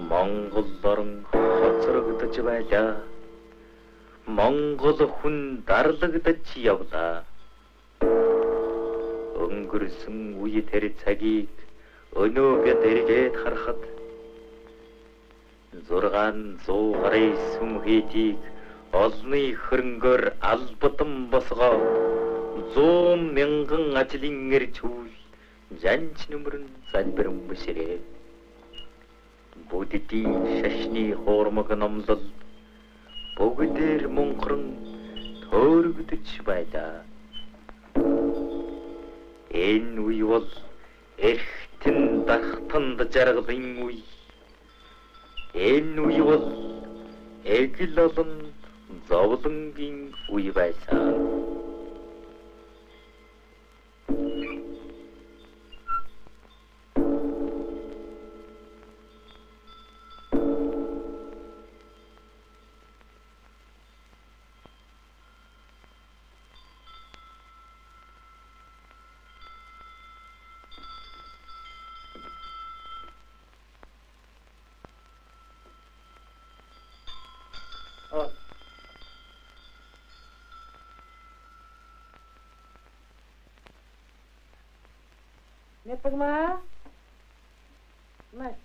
Монгол орн хоцрогдож байлаа. Монгол хүн дарлагдаж явлаа. Өнгөрсөн үе тэр цагийг өнөө бид эргээд харахад 600 гаруй сүм хийдийг олны хөрөнгөөр албатан босгоо 100 мянган ажлын эрч үйл жанч нүмерэн залбирэн бишрээ. Буддийн шашны хуурмаг номлол бүгдээр мунхран төөрөгдөж байлаа. Энэ үе бол эрхтэн дахтанд жаргалын үе. Энэ үе бол эгэл олон зовлонгийн үе байсан. Нет, понимаю? Мать.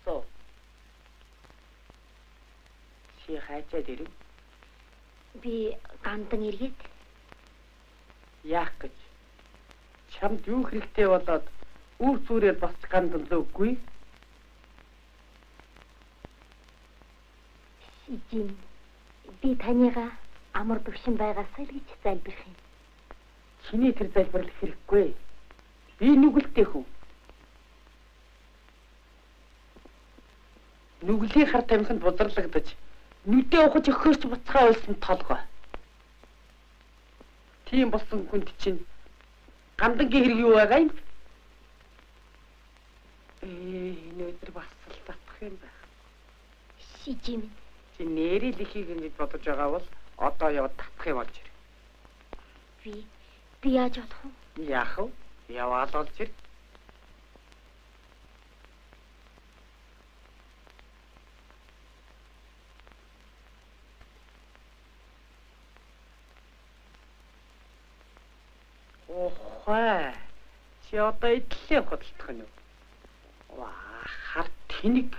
Что? Чи хайчаад ирв? Би гандан иргээд. Яах гэж? Чамд юу хэрэгтэй болоод үр зүрээр бас гандан л үгүй? Ижим, би таныгаа амар төвшин байгаасаа л гэж залбирх юм. Чиний тэр залбирлах хэрэггүй. Би нүгэлтэй хүн. Нүглийн хар тамхинд бузарлагдаж, нүдээ ухаж өгөхөөс буцгаа ойлсон толгой. Тийм болсон хүнд чинь гандангийн хэрэг юу байгаа юм? Өнөөдөр бас л татах юм байх. Ижим. Чи нэрийг лихийг ингэж бодож байгаа бол одоо яваад татах юм болж ир. Би яаж бодох вэ? Яах вэ? Яваал болж ир. Охой. Чи одоо идлээ хөдөлтөх нь юу? Ваа, хар тэнэг.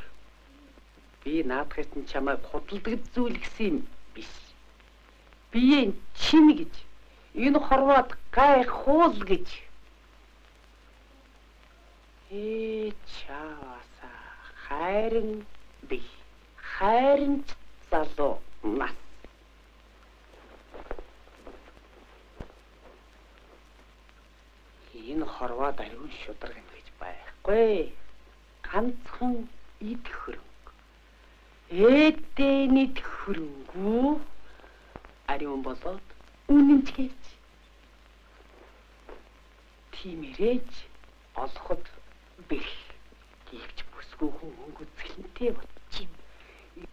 Би наадахт нь чамайг худалдаж зүйл гэсэн юм биш. Би чин гэж. Энэ хорвоод гай хуул гэж. Чааса хайрын би. Хайрын залуу нас. Энэ хорвоод ариун шударга гэж байхгүй. Ганцхан ид хөрөнгө. Эдэнэт хөрөнгөө ариун болоод үнэнчгээж тиймэрэж олоход бэх гівч бүсгүй хүн өнгөцгөлнтэй бодчих юм.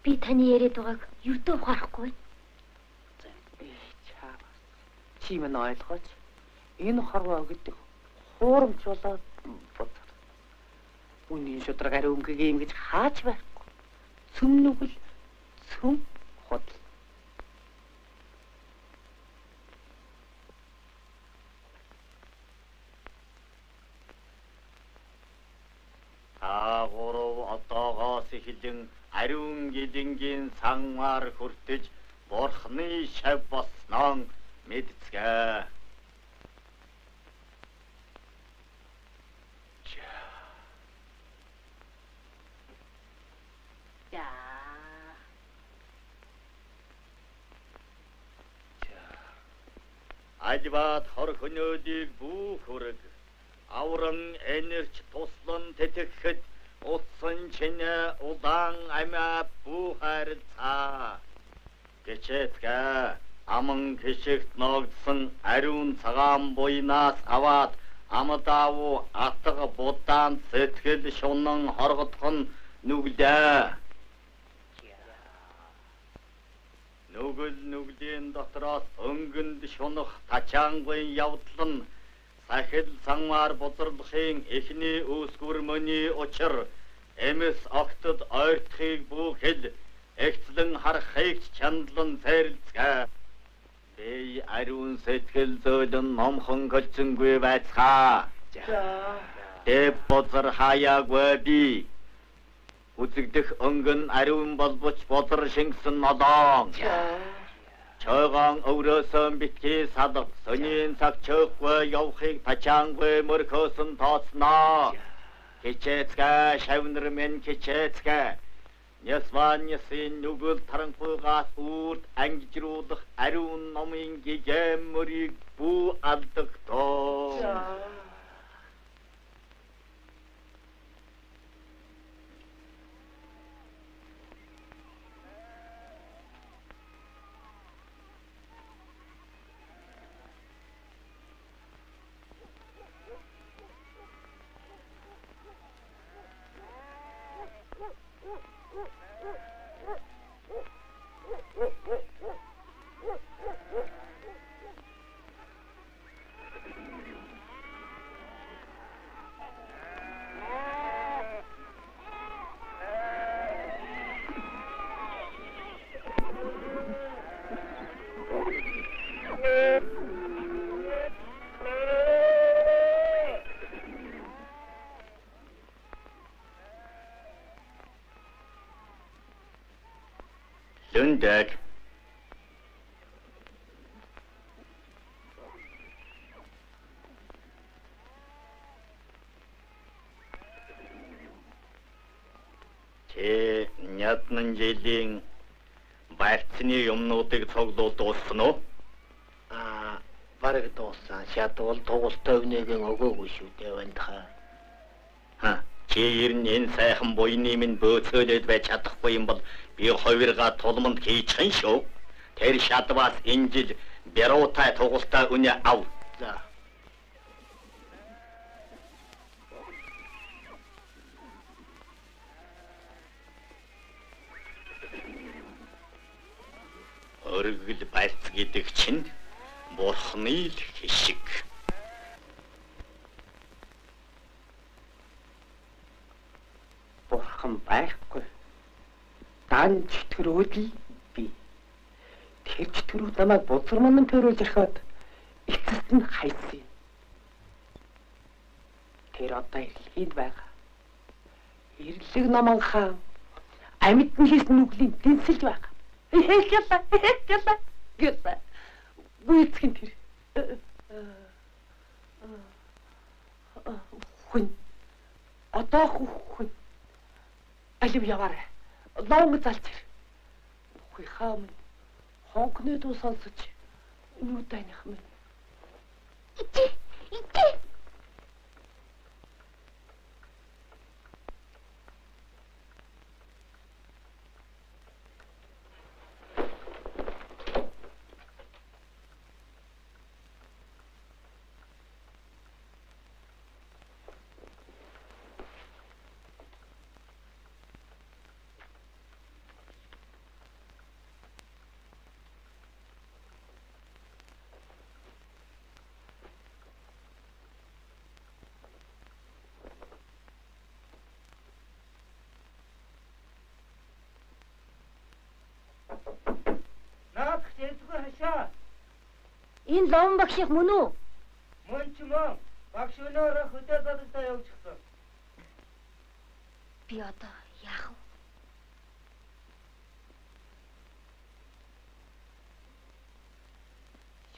Би таны яриад байгааг юутай ухаарахгүй. Чи минь ойлгооч. Энэ хорвоо гэдэг хуурамч болоод бод. Үнийн шудраг ариун гэгээ юм гэж хааж байх. Цөм нүгэл цөм худал. Агуурав одоогоос эхлэн ариун гэлэнгийн санмаар хүртэж бурхны шав босноо мэдцгээ. Ажбат хор хөнөөдийг бүх хүрэг авран энерч туслан тэтгэхэд утсан чинэ удаан амиа бүх харилцаа гэчээдгээ аман хишигт ногдсон ариун цагаан буйнаас аваад амдаавуу атга будаан сэтгэл шунан хоргодох нь нүглээ. Нүгэл нүглийн дотроос өнгөнд шунах тачаангүй явдал нь сахил сангаар бузарлахын эхний үүсгүрмөний учир эмэс огтод ойртохыг бүхэл эгцлэн харахыг чандлан сайрлцгаа. Би ариун сэтгэл зөөлөн номхон голцонгүй байцгаа. Дэв бозар хаяаггүй би. Үзэгдэх өнгөн ариун болбоч бозар шингэсэн нодон. Чойгон өврөөсөн битгий садах сонийн цаг чөөггүй явахыг тачаангүй мөрхөөсөн тооцноо. Кичээцгээ шавнар мен кичээцгээ. Нясваньясын нүгэл таранхуйгаас үрд ангижруулах ариун номын гигэм мөрийг бүү алдагдоо. Lundag. Тэ нятнан жилийн барьцны юмнуудыг цуглуул дууссан уу? Бараг дууссан. Шатвал тугуултай өвнөгийн өгөөгүй шүү дээ вандхаа. Чи ер нь энэ сайхан буйны минь бөөцөөлөд байж чадахгүй юм бол би хувиргаа тулманд хийчихэн шүү. Тэр шатваас энэ жил бяруутай тугуултай үнэ ав. За. Өргөл барьц гэдэг чинь бурхны л хишиг. Бурхан байхгүй. Дан чөтгөрөөд л би. Тэр чөтгөрүүд намайг бузар мөн төрүүлж ирхэд эцэст нь хайсан. Тэр одоо ирлэхэд байгаа. Ирлэг наман хаан амьд нь хийсэн нүглийн тэнцэлж байгаа. Гялла. Гүйцхэн тэр. Хүн. Одоо хүн. Алив яваарай. Лонг залцэр. Үгүй хаам. Хонхны дуу сонсож. Нүд таних минь. Ити. Энэ лом багших мөн үү? Мөн ч мөн. Багш өнөөрөө хөдөө задалтаа явчихсан. Би одоо яах вэ?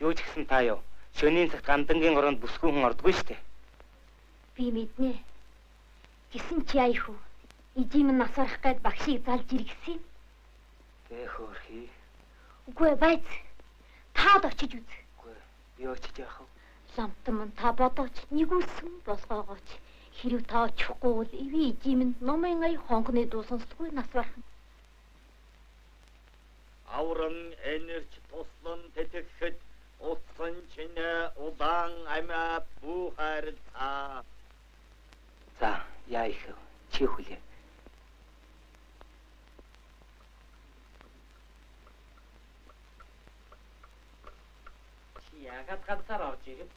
Юу ч гэсэн та юу? Шөнийн цагт гандангийн оронд бүсгүй хүн ордгүй штэ. Би мэднэ. Гисэн чи яах вэ? Ижим насарах гээд багшийг залж иргэсэн. Гэ хөөрхий. Үгүй байц. Таад очиж үз. Би очиж яах вэ? Ламтан та бодооч нэг үсэн болгоогооч. Хэрэг та очихгүй бол эви ижим номын ая хонхны дуу сонсдоггүй нас бархан. Авран энерч туслан тэтгэхэд утсан чинэ удаан амиа бүү хайрлаа. За, яа их чи хүлээ. Яагаад ганцаар орж ирв?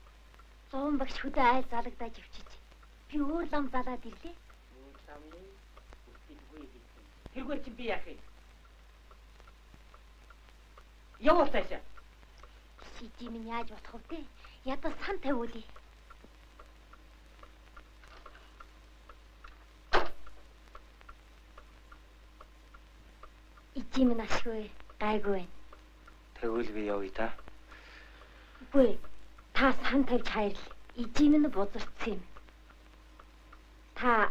Зовон багш хөдөө айл залагдаж өвчиж. Би өөр лам залаад ирлээ. Өөр ламны үтгэлгүй гэдэг. Тэргээр чи би яах юм? Явуул цаашаа. Сижи минь яаж болох вэ? Ядаа сан тавиулъя. Ижи минь ашгүй гайгүй байна. Тэгвэл би явъя та. Үгүй. Та сан тавьж хайрл. Ижи минь бузарцсан юм. Та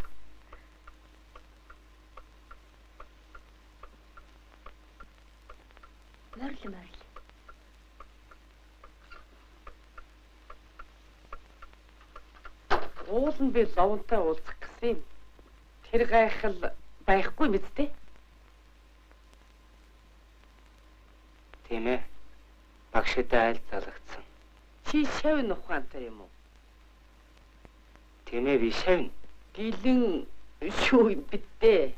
морил. Уул нь би зовонтой уулзах гэсэн юм. Тэр гайхал байхгүй мэт те? Тийм ээ. Багштай айл залгацсан. Чи шавн ухаантай юм уу? Тийм ээ, би шавн. Гэлэн шүү юм битээ.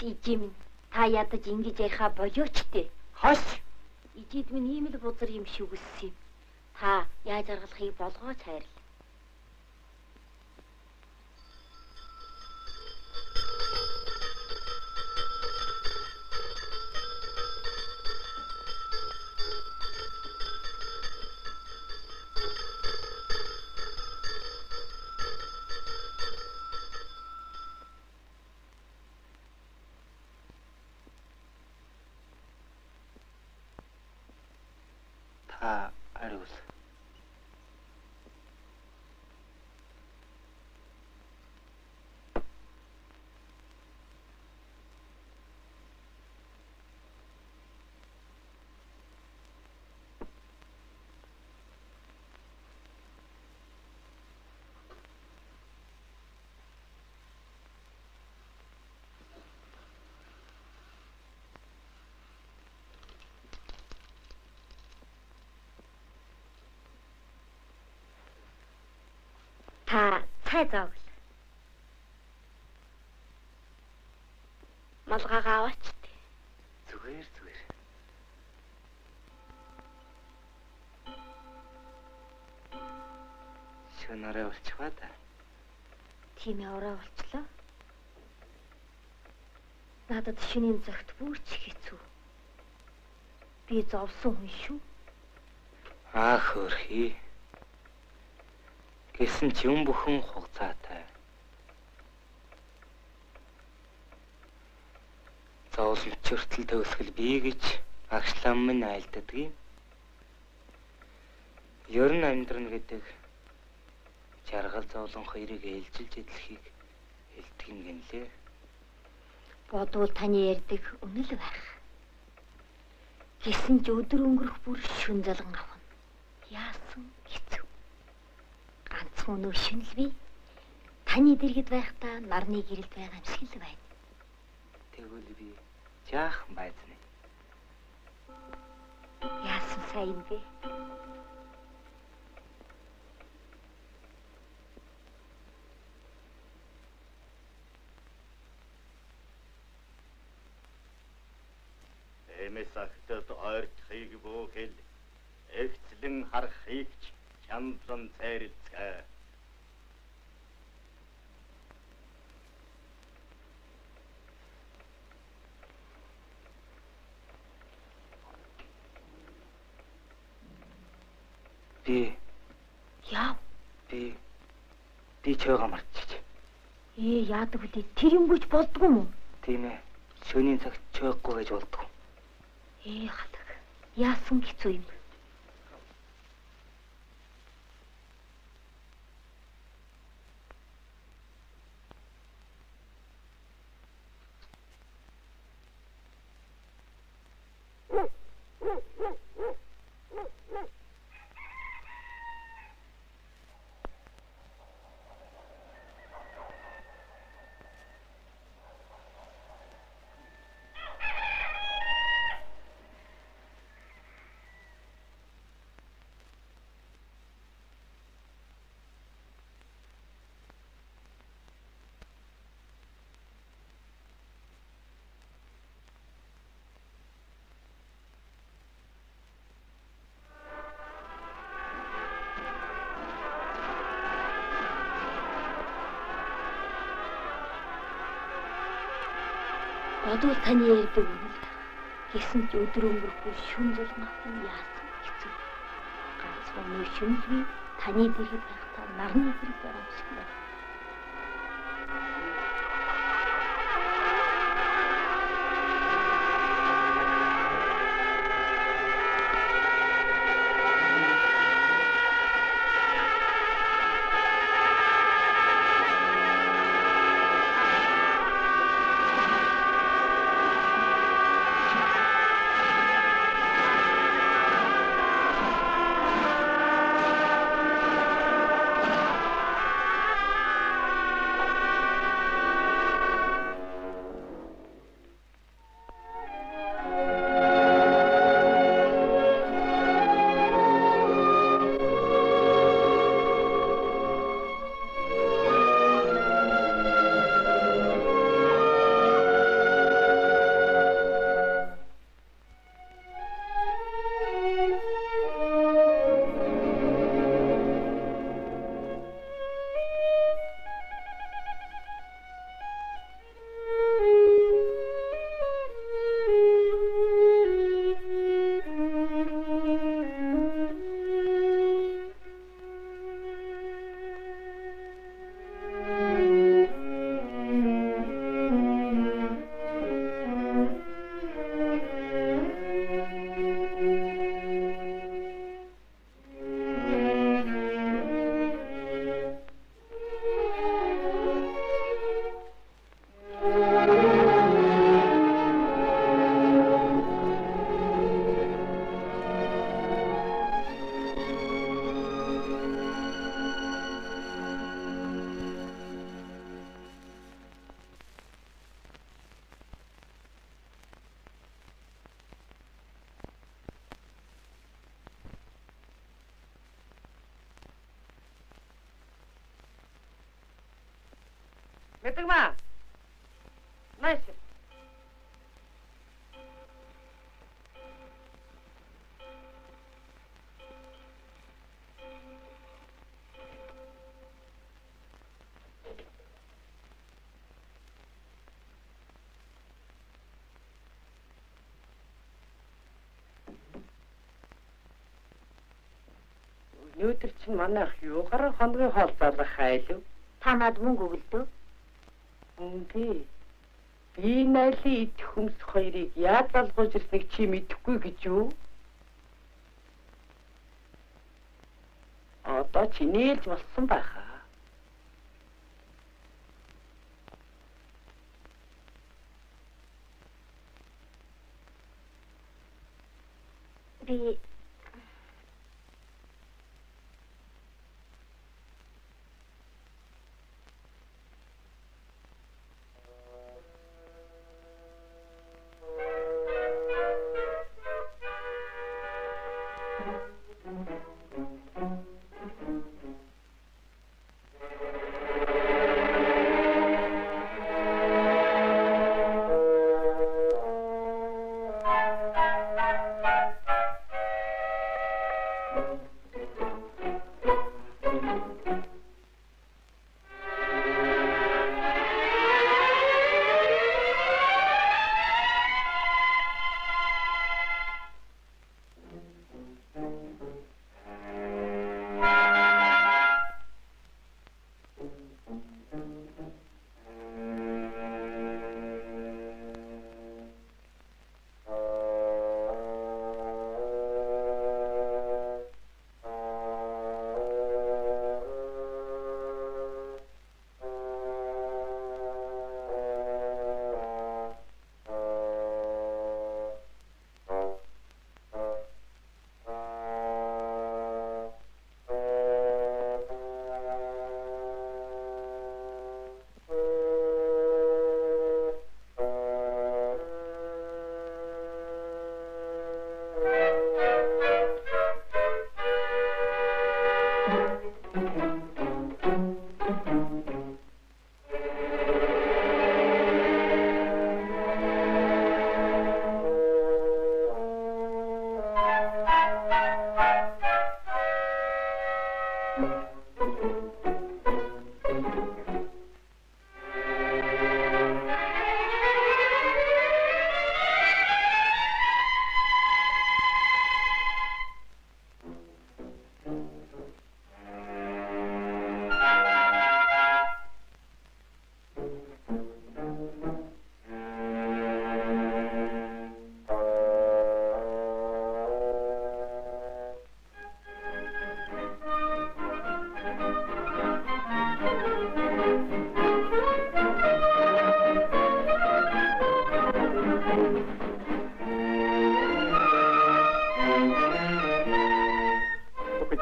Ижи минь та ядаж ингэж яхаа болооч те. Хош. Ижид минь ийм л бузар юм шиг үссэн юм. Та яаж аргалахыг болгооч хайрл. Та ариус. Та цай зоогл. Малгайгаа аваач те. Зүгээр. Шөнөөрөө болчихваа та. Тийм ээ, ороо болчлоо. Надад шинийн зогт бүрч хэцүү. Би зовсон хүн шүү. Хөрхий. Гэсэн ч юм бүхэн хугацаатай. Зовлонч хүртэл төвлөхөл бий гэж агшлам минь айлддаг юм. Ер нь амьдрал гэдэг жаргал зовлон хоёрыг ээлжилж эдлэхийг хэлдэг юм гинлээ. Бодвол таны ярьдаг үнэл байх. Гэсэн ч өдөр өнгөрөх бүр шүн залган авах. Яасан хэцүү. Ганцхан өнөө шинэл би таны дэргэд байхдаа нарны гэрэлд байгаа юм шиг л байна. Тэгвэл би жаахан байцна. Яасан сайн бэ? Эмэс ахтад ойртхийг бүхэл эгцлэн харахыг ч чамлан цайрцгаа. Яав. Би чойгоо марчиж. Яадаг вэ? Тэр юмгүйч болдгоо юм уу? Тийм ээ. Шөнийн цагт чойггүй байж болдгоо. Халах. Яасан хэцүү юм. Бодвол таны ярьдаг үнэл байгаа. Гэсэн ч өдөр өнгөрөхгүй шүн зулган авах нь яасан хэцүү. Ганцхан нөө шүнлгүй таны дэргэд байхдаа нарны гэрэл байгаа юм шиг байна. Мэдэгмаа. Найс. Өнөөдөр чинь манайх юугаар хоногийн хоол зарлах хайлв? Та над мөнгө өгөлдөө. Үнгүй. Би найлийн идэх хүмс хоёрыг яаж залгуулж ирснийг чи мэдэхгүй гэж юу? Одоо чиний л болсон байхаа. Би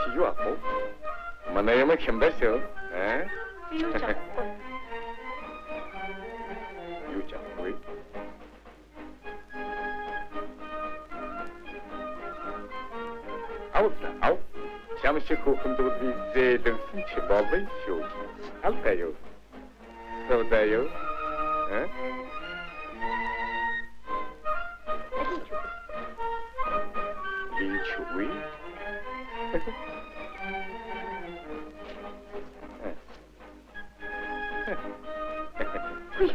чи юу ах вэ? Манай юм хэмбэсөө. Би юу чадахгүй. Юу чадахгүй? Ау. Чамшиг хүүхэндүүд би зээлэнсэн чи болвол шүү. Алдаа юу? Содаа юу? Личуи? Ой,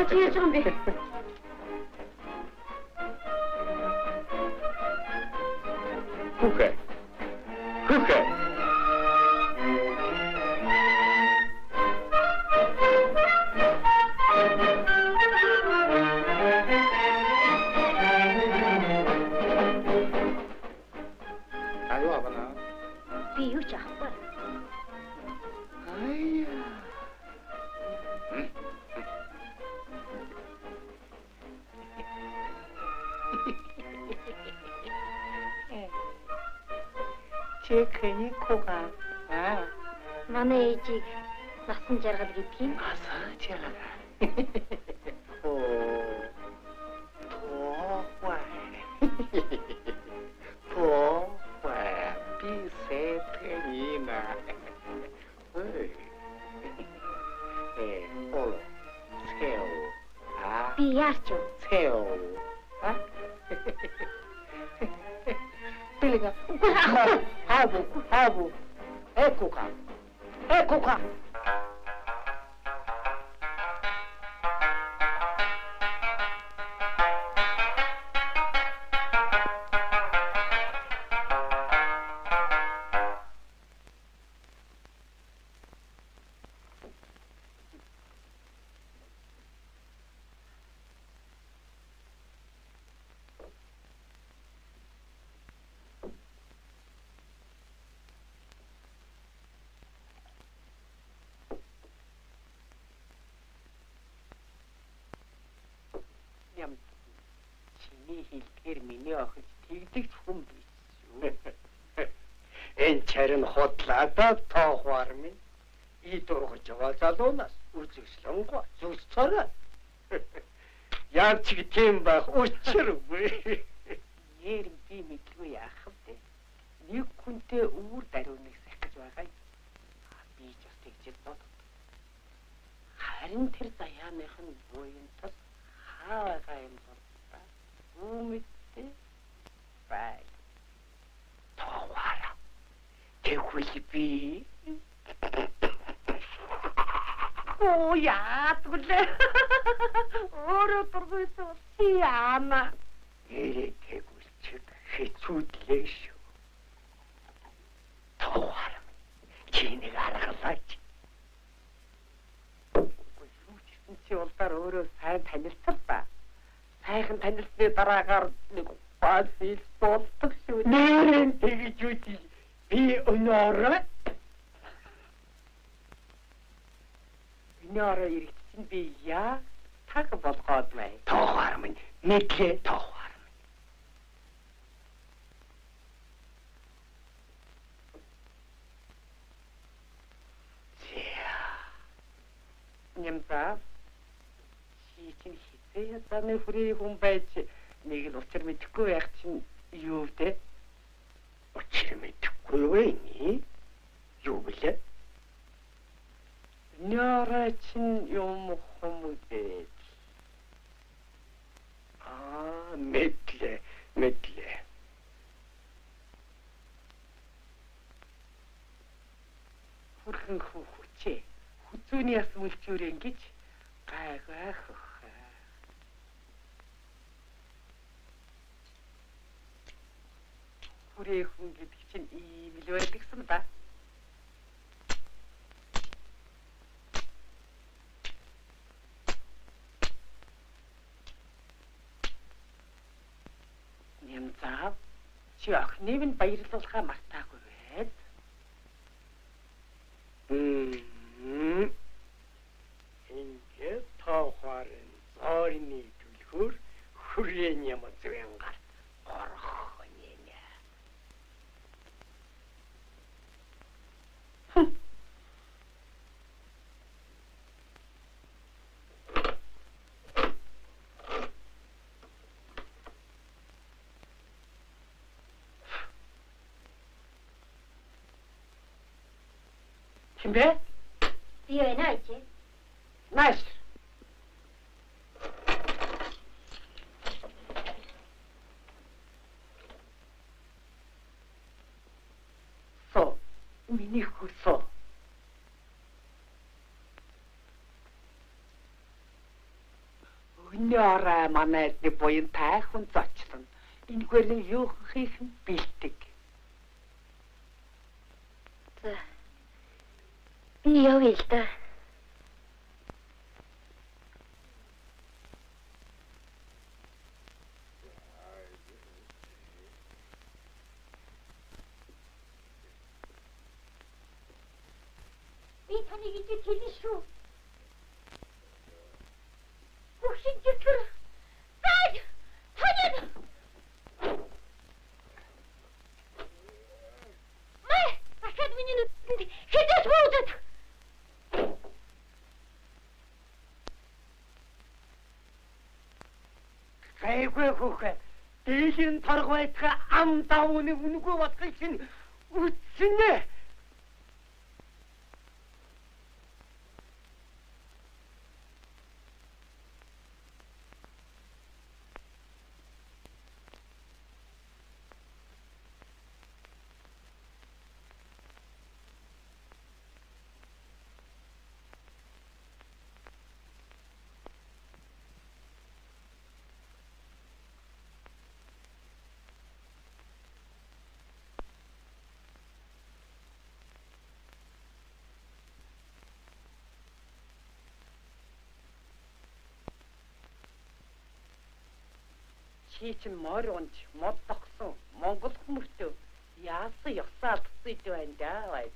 чи яаж юм бэ? Хүүхэ. Аюу авана. Би юу ч авахгүй. Чекэний ко가. Манай ээжийг насан жаргал гэдэг юм. Насан жаргал. Би яарч юу? Пилига. Хаву. Экука. Чиний хэлээр миний охид тэгдэг хүн биш шүү. Энэ чарын хотлаадаа тоохвар минь. И дургаж байгаа залуунаас үзэсгэлэнгүй зүсцороо. Яаж ч тийм байх учиргүй. Нэр би мэдгүй яах вэ? Нэг хүнтэй өвөр даруйныг сах гэж байгаа юм. Би ч бас тэгж бод. Харин тэр заяаных нь буянтал хаагаа юм бол үмэттэй бай. Тоогоороо. Тэгвэл би яатгүй. Өөрөө дургүйсэн чи яана. Тэгвэл чи хэцүүдлээ шүү. Тоогоороо. Чи нэг аргалаач. Чи улдаар өөрөө сайн танилцсан ба. Сайхан танилцсны дараагаар нэг бааз хэл болдог шүү. Нэрэн тэгж үгүй. Би өнөөрөө иргэдсэн би яа таг болгоод бай. Тоохоор минь мэдлээ тоохоор. Нэмбаа чинь хизээ яданы хүрээ хүн байж нэг л учир мэдэхгүй байх чинь юу вэ? Учир мэдэхгүй вэ? Юу вэ? Нёра чинь юм хүмүүс. Мэдлээ. Хүрхэн хүүхчээ. Хүзүүний яс үлчүүр ингэж гайгаах. Хүрээ хүн гэдэг чинь ийм л байдагсан ба. Нэмзаа чи охиныг нь баярлуулахаа мартаагүй байд. Ингээд тоохоор зорны түлхөр хүрээний юм зэнгаар горох нэ. Хэмбэ? Би байна ээж. Маш. Со. Миний хүсо. Өнөөрэ манайд буян тайхан зочлон. Энэгээр нь юу хийх юм бэлтэг. За. Би явъя л да. Би таныг ижид хэлнэ шүү. Бүгшин жигэр. Ай! Таныг. Мэй, дахиад миний нүдэнд хэдэж буудад. Гайгүй хүүхэ. Дээшин торг байтга ам давууны үнэгүй батгах чинь үтсэнэ. Чи чинь морь унж мод тогсон Монгол хүмүүстөө яасан ёсаа тусаж байна даа.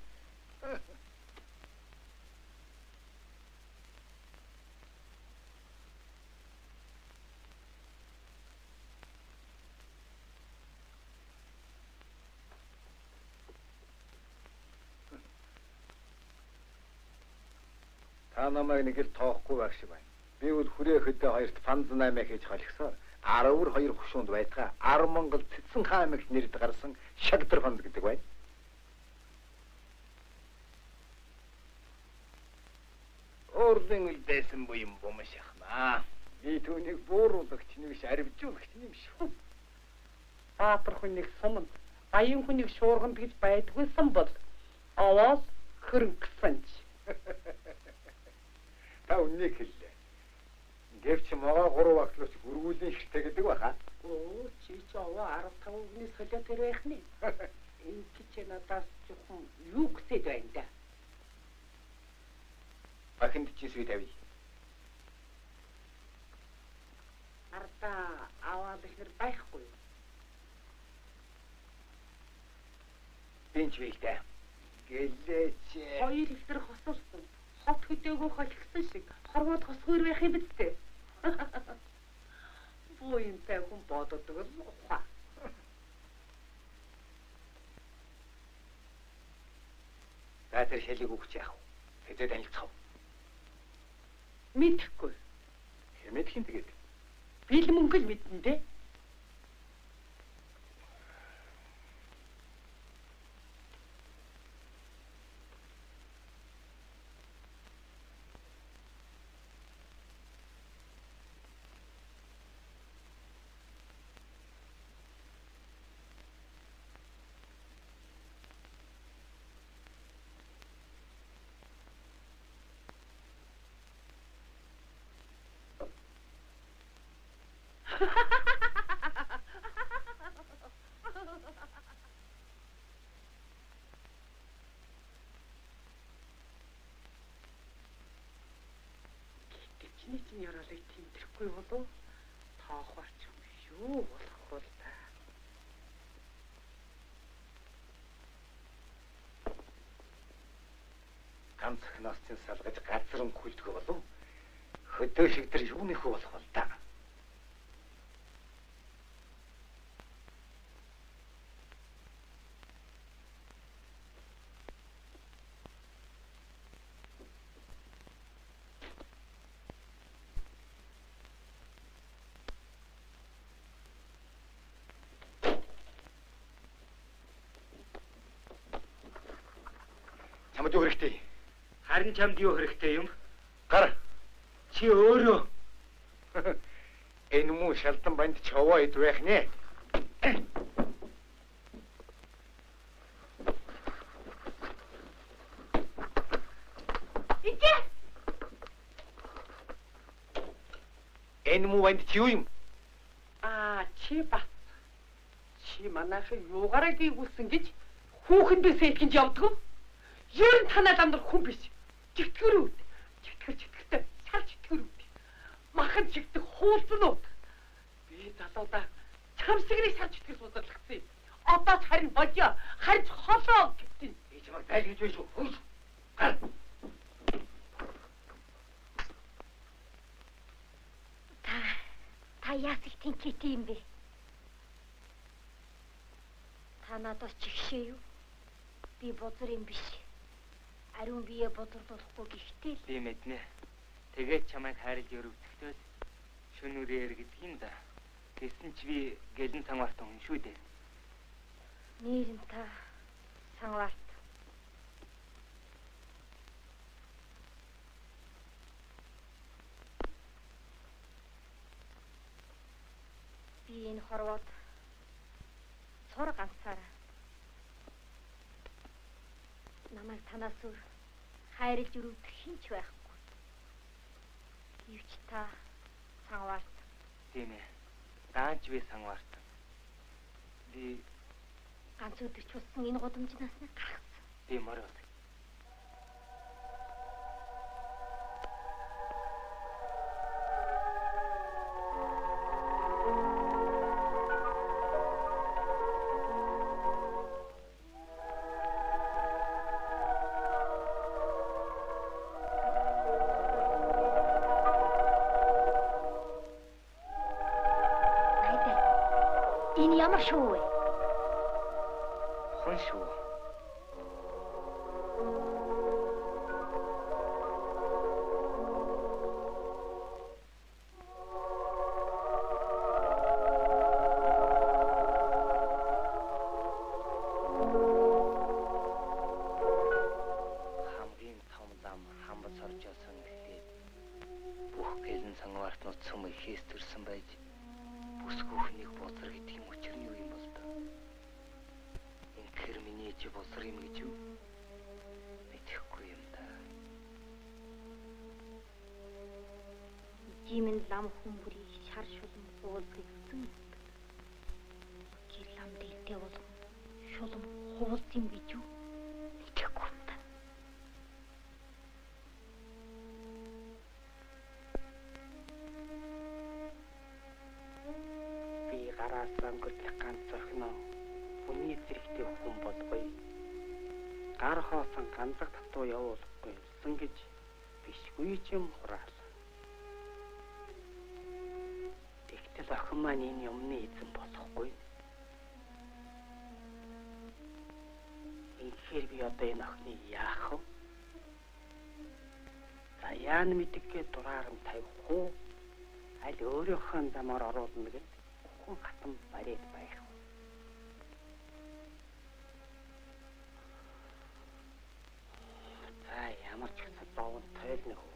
Та намайг нэг л тоохгүй байх шиг байна. Би бол хүрээ хөдөө хоёрт фанз 8 хийж холихсоор 12 хөшөөнд байтгаа 10 Монгол цэцэн хаан аймагт нэрд гарсан Шагдар фанз гэдэг байна. Орлын ил байсан буй юм бомшахнаа. Би түүнийг бууруулагч нэгш арвжуулагч юм шүү. Баатар хүнийг суманд, аян хүнийг шуурганд гэж байдгүйсэн бол аваас хөрөнгөсөн ч. Та үннийг хэллээ. Гэвч могоо 3 багтлууч гүргүүлийн ширтэ гэдэг баха. Оо, чи ч аваа 15 хүнээс солиод ирэх нэ. Энэ чи надаас жоохон юу гэсэд байна да. Бахинд чи сүй тавь. Арда аваад ихэр байхгүй. Бинч вэйтэй. Гэлээч. Хоёр ихтер хосорсон. Хот хөдөөгөө холгсон шиг хорвоод хосгоор байх юм бистэ. Буянтай хүн боддог л ухаа. За тэр шалыг өгч яах вэ? Хэзээ танилцах вэ? Мэдхгүй. Хэмэдхийн тэгээд. Бил мөнгөл мэднэ дээ. Чиний чинь яраалыг тэмдэхгүй болов таахаарч юу болох бол та. Ганц хноцын салгаж газрын хүлдгөө болов. Хөдөө шигдэр юуны хөө болох бол та. Чамд юу хэрэгтэй? Харин чамд юу хэрэгтэй юм? Гар. Чи өөрөө Энэ муу шалдан банд чаваа ид байх нэ. Ичээ. Энэ муу банд чи юу юм? Чи бат. Чи манайхыг юугаараа гүйгүүлсэн гэж хүүхэндээс итгэж явдаг. Ер нь танаа ламдар хүн биш. Чигтгэрүүд. Чигтгэртэй. Шал чигтгэрүүд. Махан чигтэг хуулбнууд. Би залуудаа чамсгэрийг шал чигтгэр суудлагдсан. Одоо ч харин божоо. Харж холоо гэдэг. би чамайг байлгаж байж шүү. Гар. Та яасыг тэнхээт юм бэ? Та надаас чигшээ юу? Би бузар юм биш. Ариун бие бодордуулахгүй гэхдээ л Би мэднэ. Тэгээд чамайг хайрлж өрөвдөхтөөс шүн үрээр гэдэг юм да. Тэсэн ч би гэлэн цангаартай хүн шүү дээ. нэр нь та Сангварт. Би энэ хорвоод цор ганцаараа намайг танаас өөр хайрлж өрөвдөх хинч байхгүй. Ивч та Сангварт. Тийм ээ. Даанч би Сангварт. Би Ганц өдөр ч болсон энэ гудамжнаас нь гаргасан. би мороод. Энэ ямар шүү вэ? Хон шүү. Хамгийн том зам хамбас орж осон гэхэд бүх гэлэн Сангвартнууд цөм ихээс төрсөн байж бүсгүйхнийг бузар гэдэг юм учир нь юу юм бол доо? Тэгэхээр миний чи бузар юм гэж юу? Мэдэхгүй юм да. Жимэн лам хүмүүрийг шар шулам уулзыг зэн. Чи лам дээлтэй болгон шулам хуулт юм гэж юу? Мэдэхгүй юм да. Би гараас өнгөрөх ганц охиноо хүний зэрэгтэй хүн болгүй. Гар хоосон ганцх татуу явуулахгүй юмсан гэж бишгүй ч юм хураал. Тэгтэл охин маань энэ юмны эзэн болохгүй. Инхээр би одоо энэ охиныг яах вэ? За яан мэдггээ дураар нь тавих уу? Аль өөрийнхөө замаар оруулна гэж хүн хатан бариад байх. За ямар ч гэсэн зовон тойлны хөө.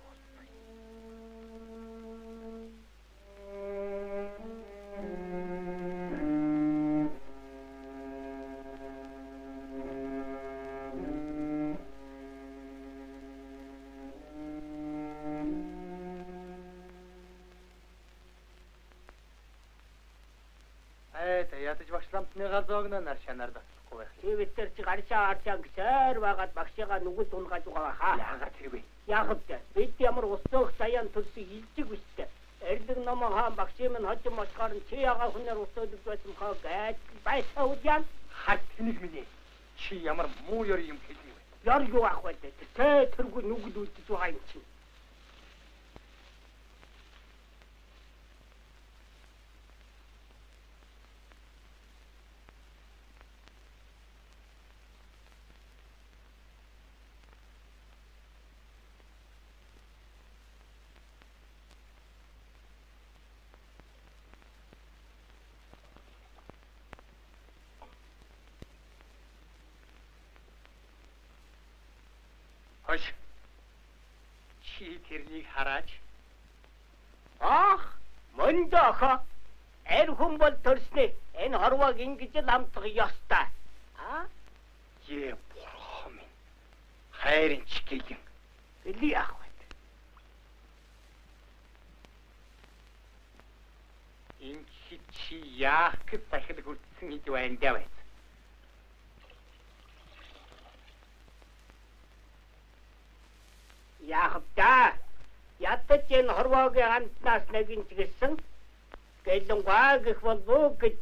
Ядаж багш лампныгаа зоогно нар шанаар таслахгүй байх. Тэвэтэр чи гаршаа арчаа гисээр байгаад багшигаа нүгэл тунгааж байгаа хаа. Яагаад тэрвэ? Яахав те. Бид ямар ус зөөх заяан төлсөй илжиг биштэй. Эрлэг номоо хаан багшийн минь хожим мочгаар нь чи ягаа хүнээр ус өдөг байсан хаа гэж байсаа үдян. Хат тэнийг минь. Чи ямар муу ёр юм хэлээ вэ? Яр юу ах вэ те. Тэргүй нүгэл үлдэж байгаа юм чи. Хош. тэрнийг хараач. Ах, мондохо. Хүн бол төрснө. Энэ хорвоог ингэж л амтах ёстой. А? Ээ бурхан минь. Хайрын ч гэлэн. Эли яах вэ? Энэ чи яах гэж сахил хүртсэн гэж байна даа байц. Яах вэ? Ядаж энэ хорвоогийн хамтнаас нэгэн ч гэсэн гэлэнгаа гэх болов гэж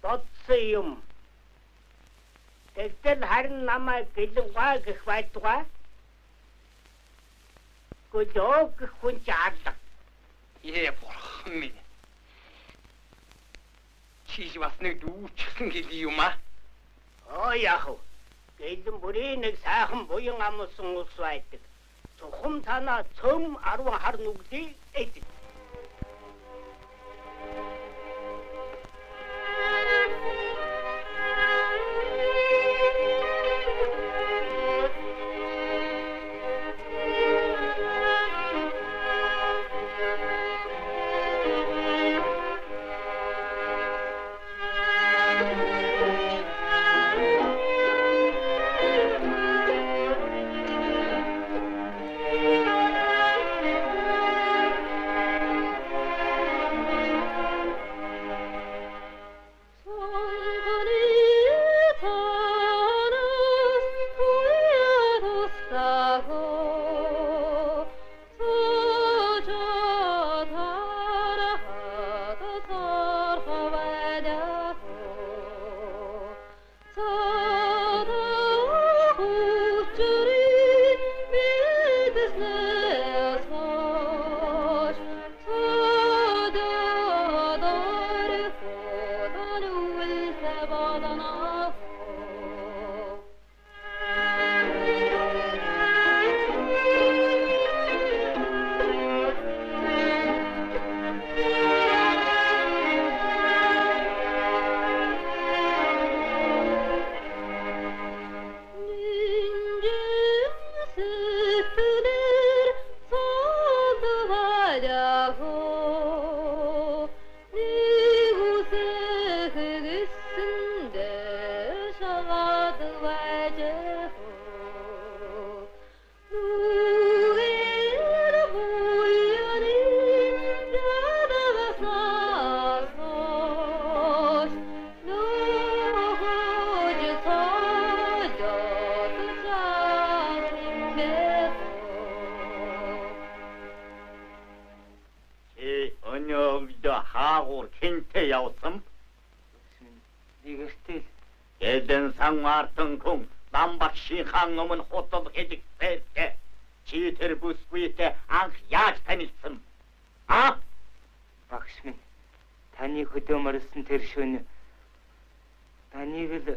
бодсон юм. Тэгтэл харин намайг гэлэнгаа гэх байтугай. Гөлөө гэх хүн ч алга. Ээ бурхан минь. Чи бас нэг дүүчсэн хэлий юм аа. Оо яах вэ? Гэлэн бүрийн нэг сайхан буян амсан ус байдаг. Цухам танаа цөм 10 хар нүглий эд. хаагуур хинтээ явсан. Нэгэртэл Эдэн сангаартан хүн Ламбагшийнхаа өмнө хутал гэдэг бэртэ. Чи тэр бүсгүйтэй анх яаж танилцсан? А? Багш минь таны хөдөөмөрсөн тэр шөнө таныг л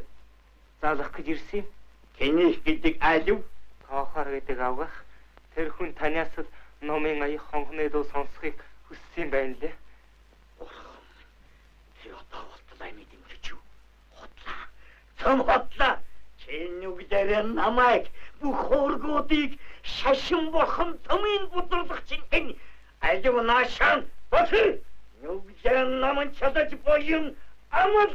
залах гэж ирсэн юм. Тэнийг гэдэг алив? Тоохор гэдэг авгах тэр хүн танаас л номын аяг хонхны дуу сонсохыг хүссэн байна лээ. Тэр одоо болтлаа мэдэмжиж юу? Хотлаа. Цом хотлаа. Чинүгдэр намайг бүх хөргүүдийг шашин бурхан цомын будруулах чинь алив наашаан босоо. Нүгдэр наман чадаж боён амад.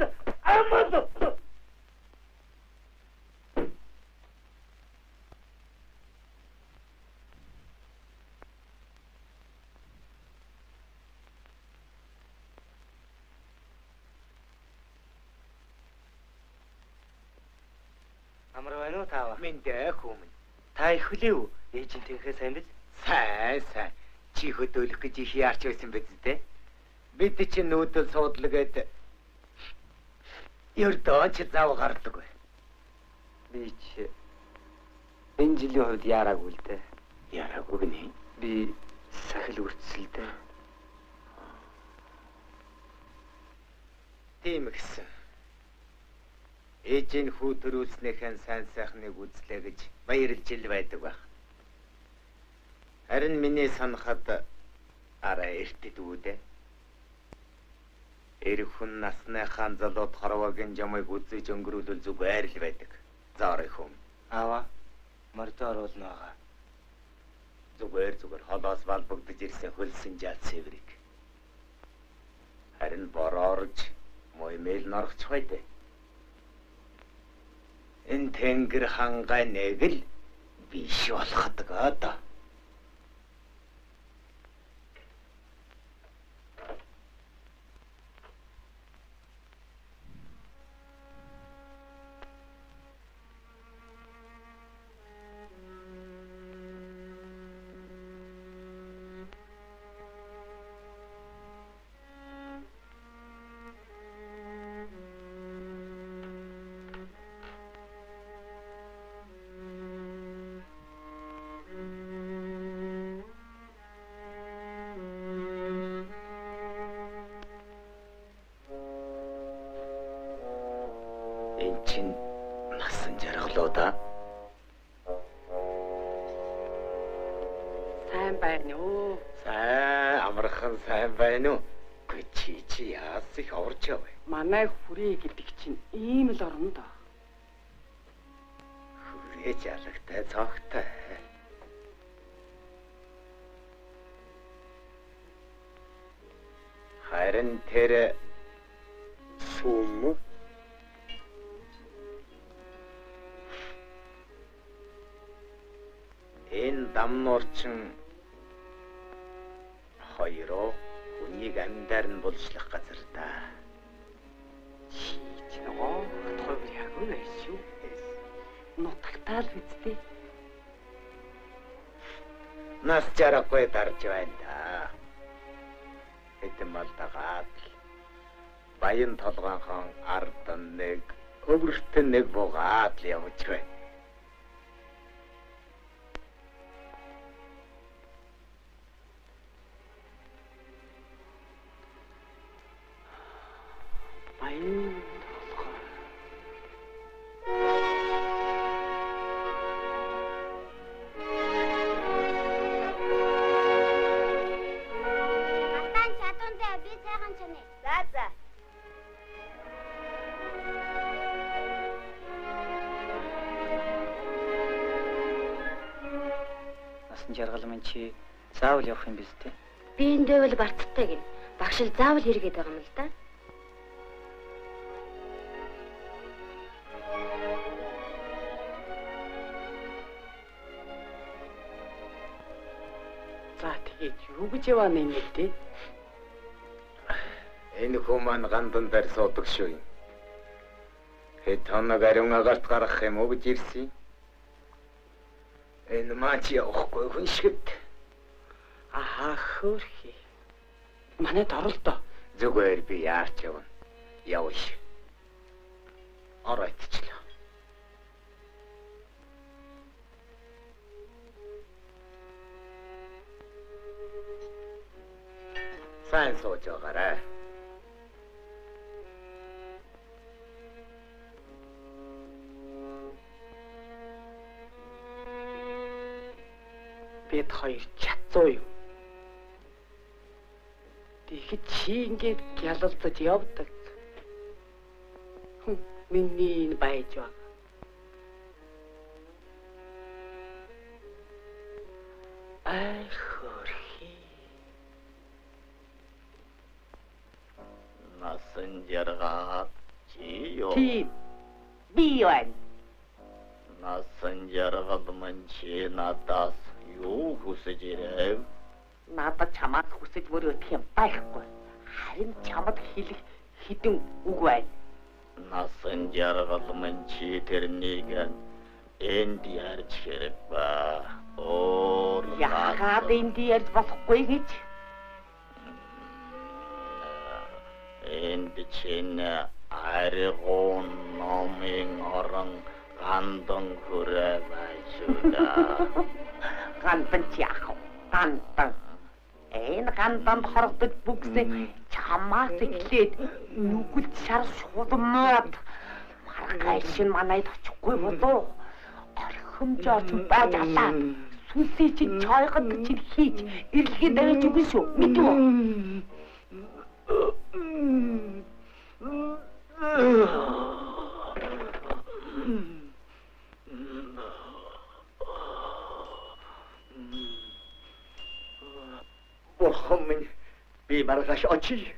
Амарвано таава. Мэндэ хүмүн. Та их хүлээв. Ээжинтийнхээ сайн биз? Сайн. Чи хөдөөлөх гэж их яарч байсан биз дээ? Бид чи нүүдэл суудлгээд ердөө ч зав гардаг. Би ч энэ жилийн хувьд яараагүй л дээ. Яраагүй гинэ. Би сахил үрцэлдэ. Тийм гэсэн. Ээжийн хүү төрүүлснийхэн сайн сайхныг үзлээ гэж баярлж ил байдаг байх. Харин миний санахад арай эртэд үүдээ. Эрх хүн насныхаа залууд хорвогийн жамыг үзэж өнгөрүүлвэл зүгээр л байдаг. Заорой хүм. Аваа. Мордо оруулна байгаа. Зүгээр холоос балбагдж ирсэн хөлсөн жал цэврийг. Харин бороорж моемэл норгочих байдэ. Энэ тэнгэр хангай нэг л биш болохдаг одоо. Насан жаргалуу да. Сайн байна уу? Сайн, амархан сайн байна уу? Чи яас их орж яваа. Манай хүрээ гэдэг чинь ийм л орно доо. Хүрээ жалагтай цогтой. Харин тэр сүм энэ дамнуурчин хоёроо хүнийг амьдаар нь булшлах газар да. Чи нөгөө хатгой яг үү шүү. Нутагтаал үсттэй. Нас жарахгүй дарж байна да. Хэдэн мал дагаад баян толгойхон ардан нэг өвөртөн нэг буугаад л явж байна. Жаргал минь чи заавал явах юм биз дээ. Би энэ дэвэл барттай гин. Багшил заавал хэрэгэд байгаа юм л да. За тэгээд юу гэж яваана юм бэ те? Энэ хүмүүс гандан дээр суудаг шүү. Хэд хоног ариун агарт гарах юм уу гэж ирсэн. Энэ маач явахгүй хүн шигт. Аа хөөрхий. Манайд оролдоо. Зүгээр би яарч явна. Явж. Оройтчлаа. Сайн сууж байгаарай. Бид хоёр чадсан юу? Тэгэхэд чи ингээд гялалцаж явдаг. Миний байж байгаа. Ай хөөрхий. Насан жаргаад чи юу? Чи би байна. Насан жаргал мань чи надаас юу хүсэж ирэв? Надад чамаас хүсэж мөрөөдөх юм байхгүй. Харин чамд хэлэх хідэн үг байна. Насан жаргал мань чи тэрнийг энд ярьж хэрэг ба. Яагаад энд ярьж болохгүй гэж? Энд чинь аригуун номын орон гандан хүрээ байшуда. Гандан ч яах вэ? Гандан. Энэ гандан хорогдож бүгсээ чамаас эхлээд нүгэлт шар шулмаад маргай шин манайд очихгүй болов. Орхимжооч байж алаа. Сүнсээ чи чойгод чинь хийж ирлэхэд давж үгүй шүү. Мэдв үү? маргааш очие.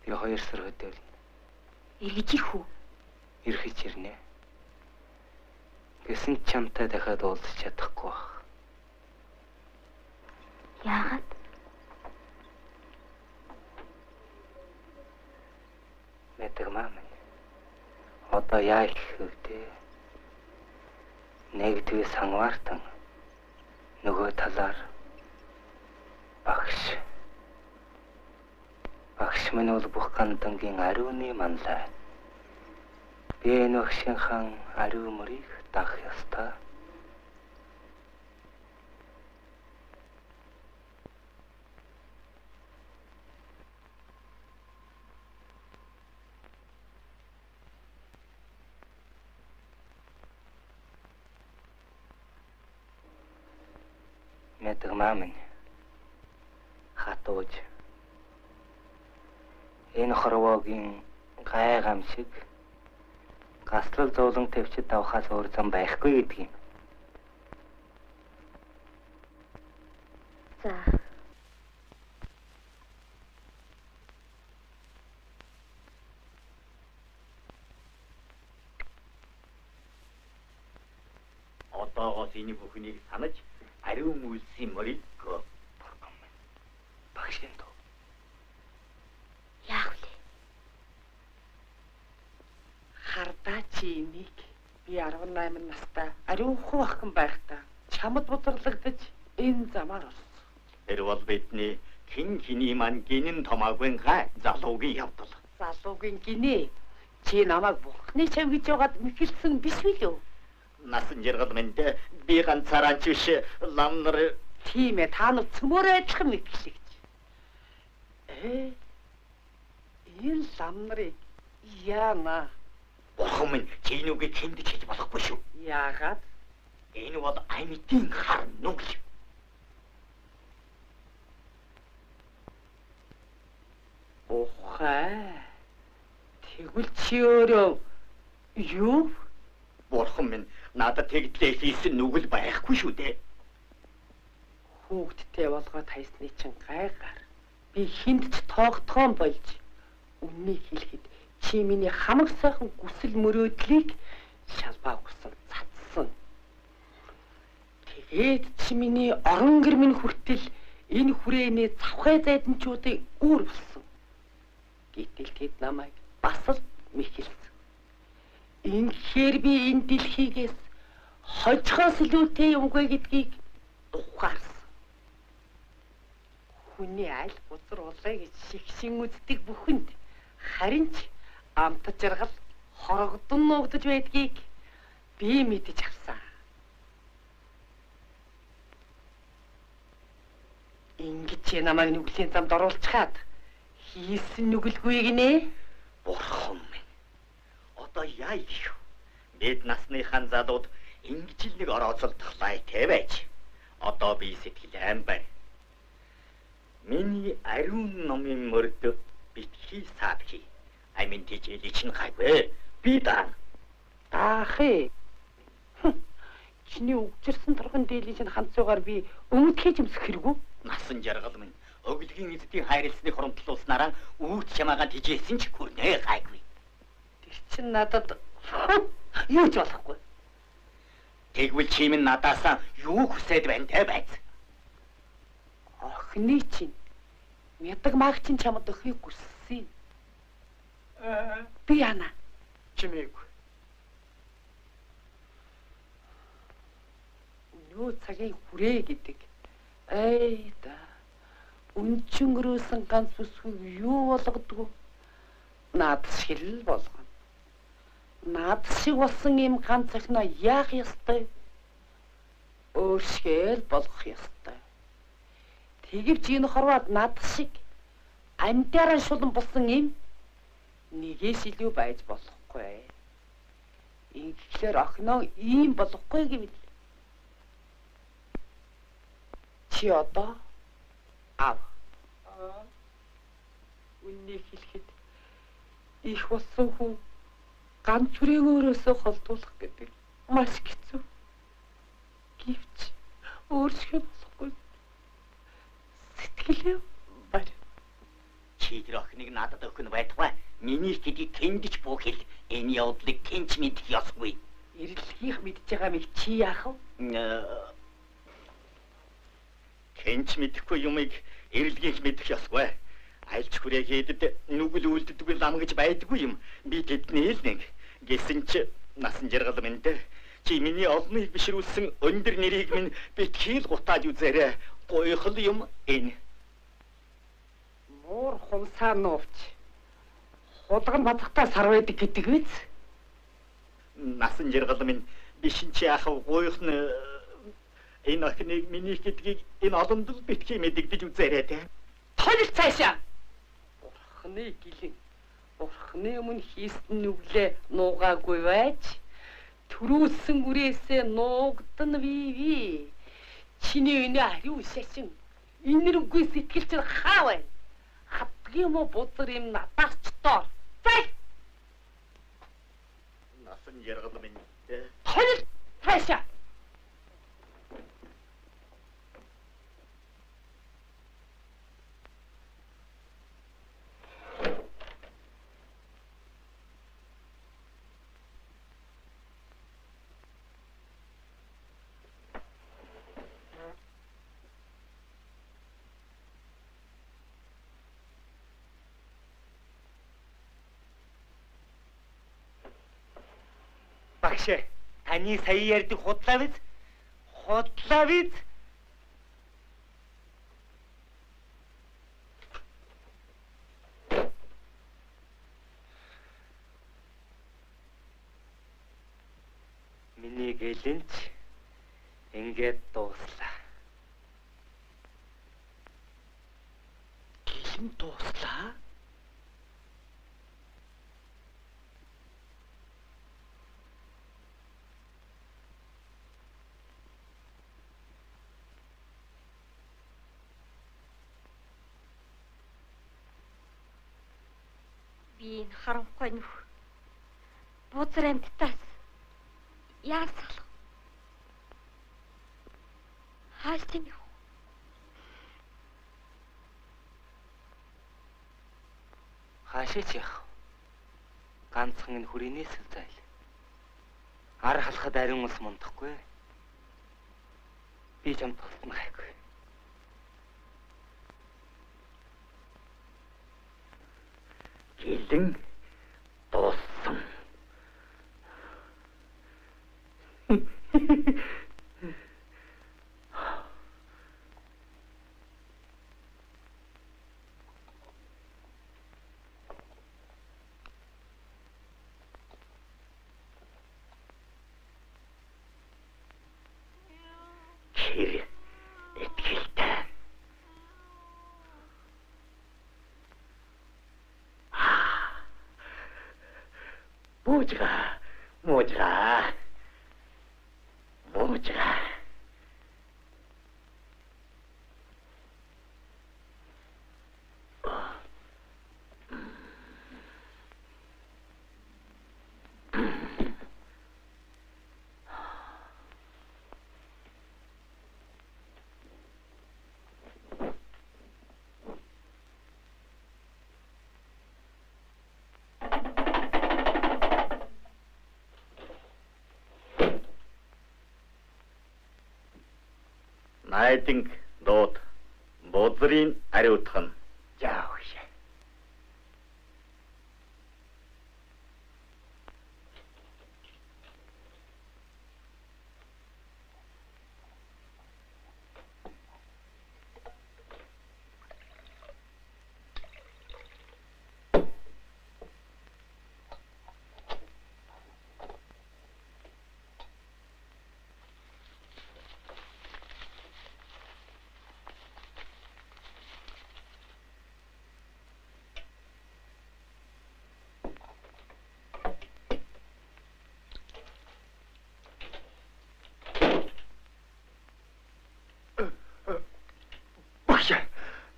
Би 2 сар өдөр Эргэж ирэх үү? ирэхэж ирнэ. Гэсэн ч чамтай дахиад уулзах чадахгүй байх. Яагаад? Мэддэг маа минь. Одоо яа их хөвдөө. Нэгдүгээр сангуартан нөгөө талаар багш минь бол бүх гандангийн ариуны манлай. Би энэ багшийнхаа ариу мөрийг дагах ёстой. Мэддэг маа минь. Хатууж энэ хорвоогийн гайгам шиг гаслал зовлон төвчд авахаас өөр зам байхгүй гэдгийг. За. Одоогоос энэ бүхнийг санаж ариун үйлсийн мөрийг багшийн дөө. Яах вэ? Хардаа чи энийг би 18 настай ариун хуу охин байхдаа чамд бодлогдож энэ замаар орсон. Тэр бол бидний хиний маань гинэн томаагүй гай залуугийн явдал. Залуугийн гинэ чи намайг бурхны чав гэж яагаад мэхэлсэн биш үү? Насан жаргал мэнд би ганцаараа ч биш лам нар Тийм ээ та нар цөмөрөө адилхан мэхэлж. Энэ лам нарыг яана? бурхан минь чи нүгийг хэмдэж хийж болохгүй шүү. Яагаад? Энэ бол амьтын хар нүгэл. Ухаа. Тэгвэл чи өөрөө юу? Бурхан минь надад тэгдлээ хийсэн нүгэл байхгүй шүү дээ. Хүүхдтэй болгоод хайсны чинь гайгаар би хинд ч тоогдгоон болж үннийг хэлэхэд чи миний хамаг сайхан хүсэл мөрөөдлийг шалбаа өгсөн цацсан. Тэгээд чи миний орон гэр минь хүртэл энэ хүрээний завхай зайдамчуудыг үүр болсон. Гэтэл тэд намайг бас л мэхэлсэн. Ингэхээр би энэ дэлхийгээс хожихоос илүүтэй юмгүй гэдгийг ухаарсан. Хүний аль бузар улай гэж шигшин үздэг бүхэнд харин ч амтж жаргал хорогдон нуугдж байдгийг би мэдэж авсан. Ингэж намайг нүглийн замд оруулчихад хийсэн нүгэлгүй гинэ. Бурхан минь. Одоо яа их. Бид насныхан залууд ингэж л нэг орооцолдох лайтай байж. Одоо би сэтгэл ам байна. Миний ариун номын мөрд битгий саадхи. Амин тийчэли чинь гайгүй. Би даа. Даахэ. Чиний өгчирсэн торгон дээлийн чинь ханцуугаар би өмдхийж өмсөх хэрэггүй. Насан жаргал минь өглөгийн эзэдийн хайрлсныг хуримтлуулснараа өвд чамаагаа тижээсэн ч хүрнэ гайгүй. Тэр чинь надад юу ч болохгүй. Тэгвэл чи минь надаасаа юу хүсээд байна те байц. Охины чинь мядаг маг чинь чамд өхийг хүссэн. Би яана. Чимээгүй. Нөө цагийн хүрээ гэдэг. Да. Үнчөнгөрөөсөн ганц бүсгүй юу болгодгоо. Наад шиг л болгоно. Наад шиг болсон юм ганц охиноо яах ёстой? Өөршгөл болгох ёстой. Тэгвч энэ хорвоод наад шиг амьдаараа шулан болсон юм нэгээс илүү байж болохгүй. Ингэхлээр охиноо ийм болохгүй гэвэл чи одоо ав. Үннийг хэлэхэд их болсон хүн ганц хүрээгөөсөө холдуулах гэдэг маш хэцүү. Гэвч өөрсгөө болохгүй. Сэтгэлээ бар. Чи тэр охиныг надад өгөх нь байтугай. Миний гэдгийг тэндч бүх хэл. Энэ явдлыг тэнч мэдэх ёсгүй. Ирэлхийх мэдж байгаа mig чи яах вэ? Тэнч мэдэхгүй юмыг ирэлгийх мэдэх ёсгүй. Альч хүрээ хийдэд нүгэл үлддэггүй лам гэж байдаггүй юм. Би тэдний хэлнэг. Гэсэн чи насан жаргал минь дээр чи миний олныг бишрүүлсэн өндөр нэрийг минь битгийл гутааж үзээрэй. Гойхол юм энэ. Муур хунсаа нуувч хулган бадахтаа сар байдаг гэдэг биз? Насан жаргал минь бишин чи яхав гойхон энэ охиныг миний гэдгийг энэ олондол битгий мэдэгдэж үзээрэй те. Тойл цаашаа. Бурхны гэлэн. Бурхны өмнө хийсэн нүглээ нуугаагүй байж төрүүлсэн үрээсээ нуугдан ви. Чиний энэ ариун шашин инэргүй сэтгэл чинь хаа вэ? Хатгийн мо бузар юм надаас ч доор. Зай. Насан жаргал минь тойл цаашаа. Багш, таны сая ярьдаг худлаа биз? Худлаа биз? Миний гэлэнч ингээд дууслаа. Гэлэн дууслаа? Би энэ харанхуй нүх бузар амьтдаас яаж салах? Хааш тийм юу? Хаашаач явах? Ганцхан энэ хүрээнээс л зайл. Ар халахад ариун ус мундахгүй. Би чамд тултна гайгүй. гэлэн дууссан. Тэр итгэлтэй. Мужга, мужга, мужга. Найдинг дууд бузрын ариутхан жаавш.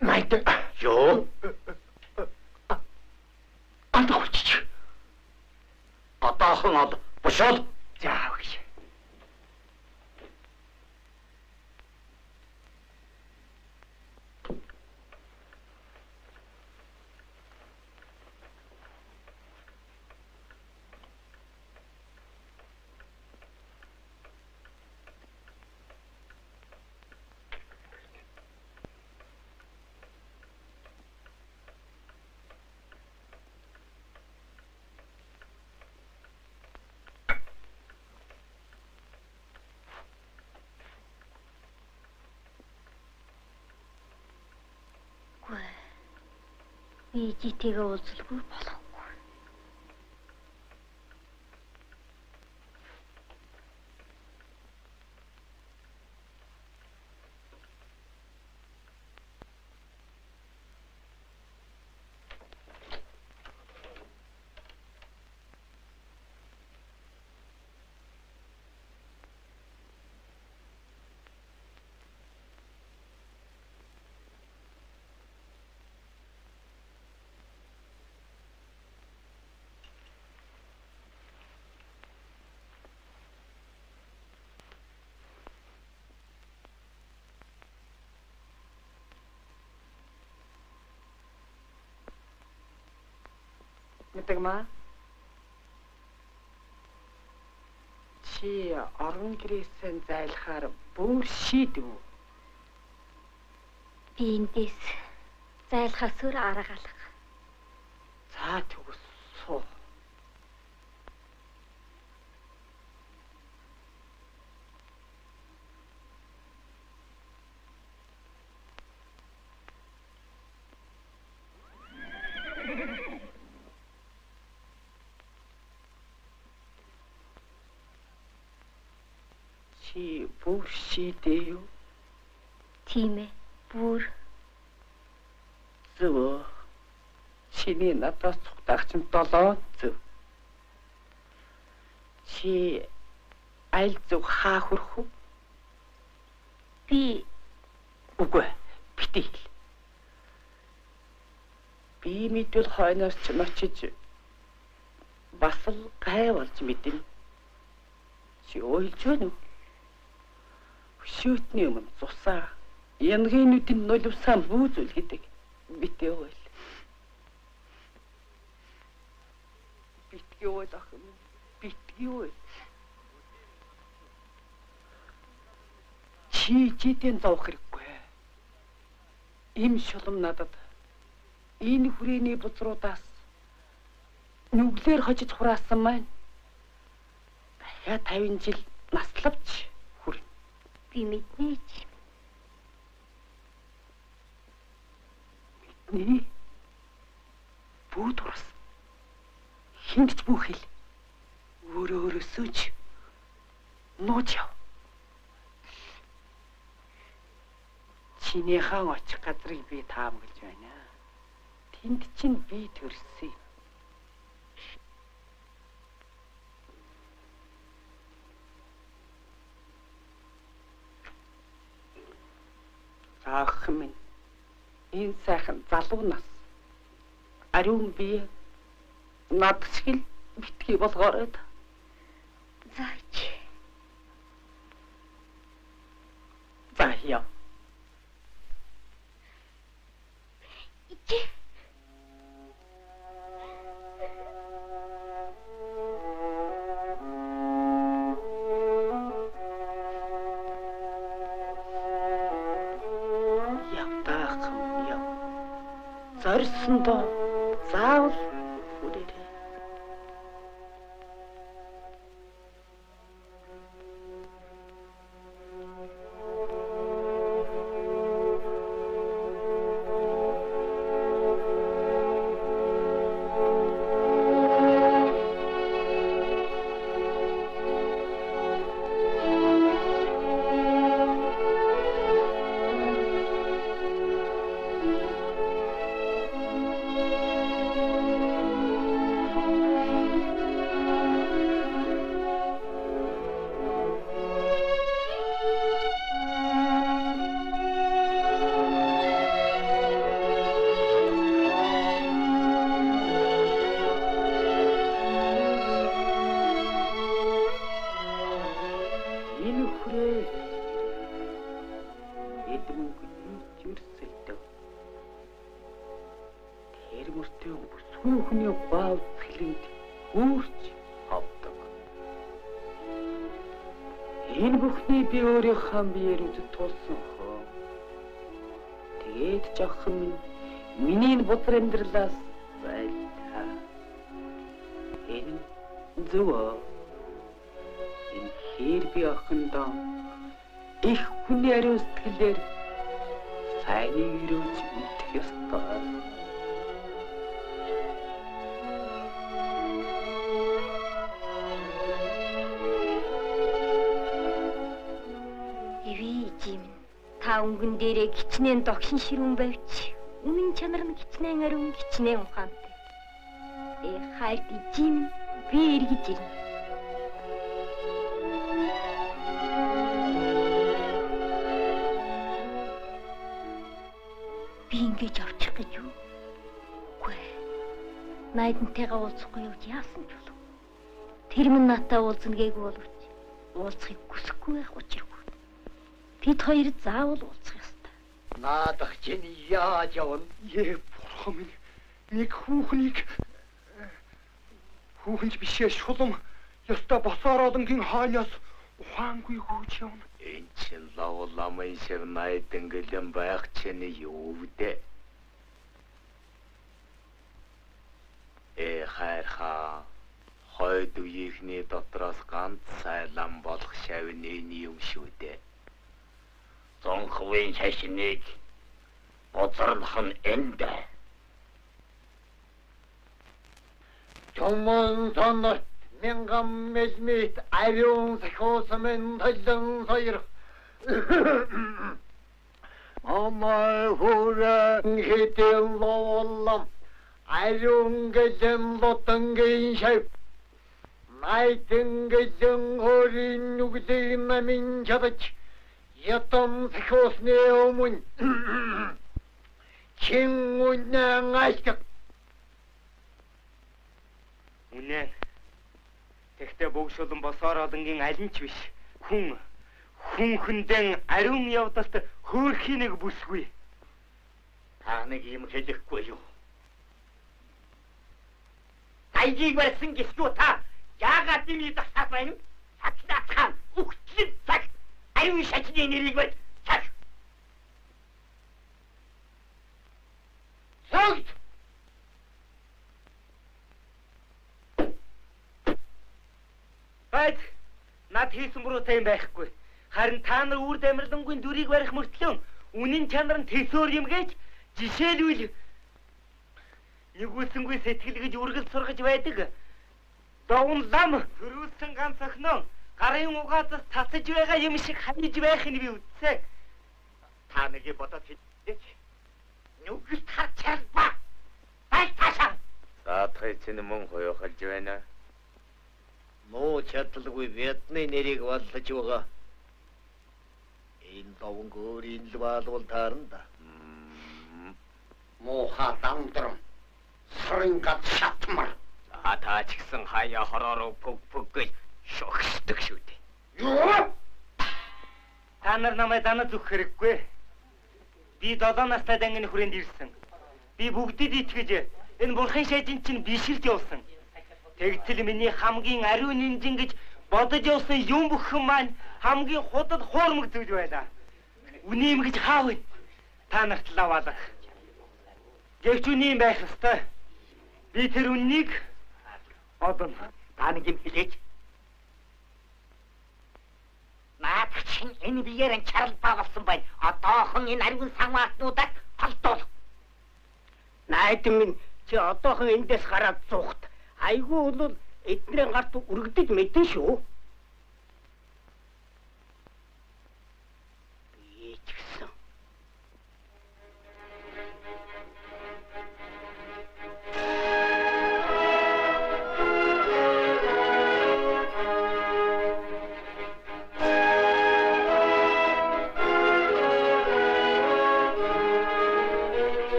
Найдинг юу? охин ол бушуул. За өгш. Би житэйгээ уулзалгүй болохгүй. Мэддэг маа. Чи орон гэрээсээ зайлахаар бүр шийдэв. Би эндээс зайлахаас өөр арга алга. За тэгвэл суу. Чи бүр шийдээ юу? Тийм ээ. Бүр Зөв. Чиний надаас цугтаах чинь 7 зөв. Чи аль зөв хаа хүрэх вэ? би Үгүй. Битгий хэл. Би мэдвэл хойноос ч очиж бас л гай болж мэдэн. Чи ойлж байна уу? Шүтний өмнө цусаа янгийн нуливсан бүүзүүл гэдэг битгий ойл. Битгий ойл ах юм. Битгий ойл. Чи жидэн зовх хэрэггүй. Им шулам надад энэ хүрээний бузруудаас нүглээр хожиж хураасан маань дахиад 50 жил наславч хүрнэ. би мэднэ ч. Ни бүүд урс хиндч бүхэл өөрөөсөө ч нууж яв. Чиний хаан очих газрыг би таамаглаж байна. Тэнд чинь би төрсөн. Ах минь энэ сайхан залуу нас ариун би над шиг битгий болгоорой. Заач. За яа. Ичи. Зорьсондоо заавал хүрээрээ. хүүхний гуав цэлэнд үрч авдаг. Энэ бүхний би өөрийнхөө биеэр үзэж тулсан хөө. Тэгээд жохом минь миний бузар амьдралаас зайлтаа. Энэ зөвөө. Энэ хэр би охиндоо их хүний ариун сэтгэлээр сайныг өрөөж үлдэх ёстой. Та өнгөн дээрээ гичнээн догшин ширүүн байвч үнэн чанар нь гичнээн ариун гичнээн ухаантай. Хайрт ижим би эргэж ирнэ. Би ингэж авчих гэж юу? Үгүй. Найдантайгаа уулзахгүй явж яасан ч болов. Тэр минь надтай уулзна гээгүй боловч уулзахыг хүсэхгүй байх учиргүй. Бид хоёр заавал уулзах ёстой. Наадах чинь яаж явна? Бурхан минь. Нэг хүүхэнч бишээ шулам ёстой босоор олонгийн хойноос ухаангүй хөөж явна. Энэ чинь лавламын шиг найдан гэлэн байх чинь юу вэ? Хайрхаа хойд үеийнхний дотроос ганц сайлан болох шавны юм шүү дээ. Зонхвын шашныг боцорлох нь энд. Чумон сонорт мянган мэлмит ариун сахосмен талдан сойр. Амай хуран хитэн лоллам ариун гэлэн лотангийн шав. Найдэн гэлэн хорин нүглэн намин чадач. Ятам сахосны өмнө чин үнэн айлтак. Үнэн. Тэгтээ бөгшөлн босоор олонгийн аль нь ч биш. Хүнхэндэн ариун явдалт хөөрхийн нэг бүсгүй. Та нэг юм хэлэхгүй юу? Тайжиг барьсан гисгүй та яагаад юм идэх байна? Сатнатхан үхтлэн цаг ариун шашны нэрийг бод цаг. Согт! Байд над хийсэн буруутай юм байхгүй. Харин та нар үр дамирлангийн дүрийг барих мөртлөө үнэн чанар нь төсөөр юм гэж жишээлбэл нэгүүлсэнгүй сэтгэл гэж үргэлж сургаж байдаг. Довн лам хөрүүлсэн ганц охиноо гарын угаадас татаж байгаа юм шиг ханиж байхыг би үзсэн. Та нэг бодоод хэлээч. Нүгэл тарчаал ба. Ай ташаа. Саатхай чинь мөн хоёохолж байна. Муу чадлагүй бидний нэрийг бодлож байгаа. Энэ довн гөрийн л баалвал таарна. Муухай дамдрам. Сарын гад шатмар. Та ч гэсэн хаяа хороор пүг гэж шогсдог шүү дээ. Юу? Та нар намайг данаа зүх хэрэггүй. Би 7 настай дангины хүрээнд ирсэн. Би бүгдэд итгэж энэ бурхан шайдын чинь бишилж явсан. Тэгтэл миний хамгийн ариун инжин гэж бодож явсан юм бүхэн маань хамгийн худад хуурмаг зүйл байлаа. Үнэм гэж хаав. Та нарт лаваалах. Гэвч үнэм байх ёстой. Би тэр үннийг одоо та нэг юм хэлээч. Наадах чинь энэ биеэр нь чарал баавсан байна. Одоохон энэ ариун сангаатнуудад холдуул. Найдан минь чи одоохон эндээс гараад зуухт. Айгүй бол эднэрийн гарт өргөдөж мэдэн шүү.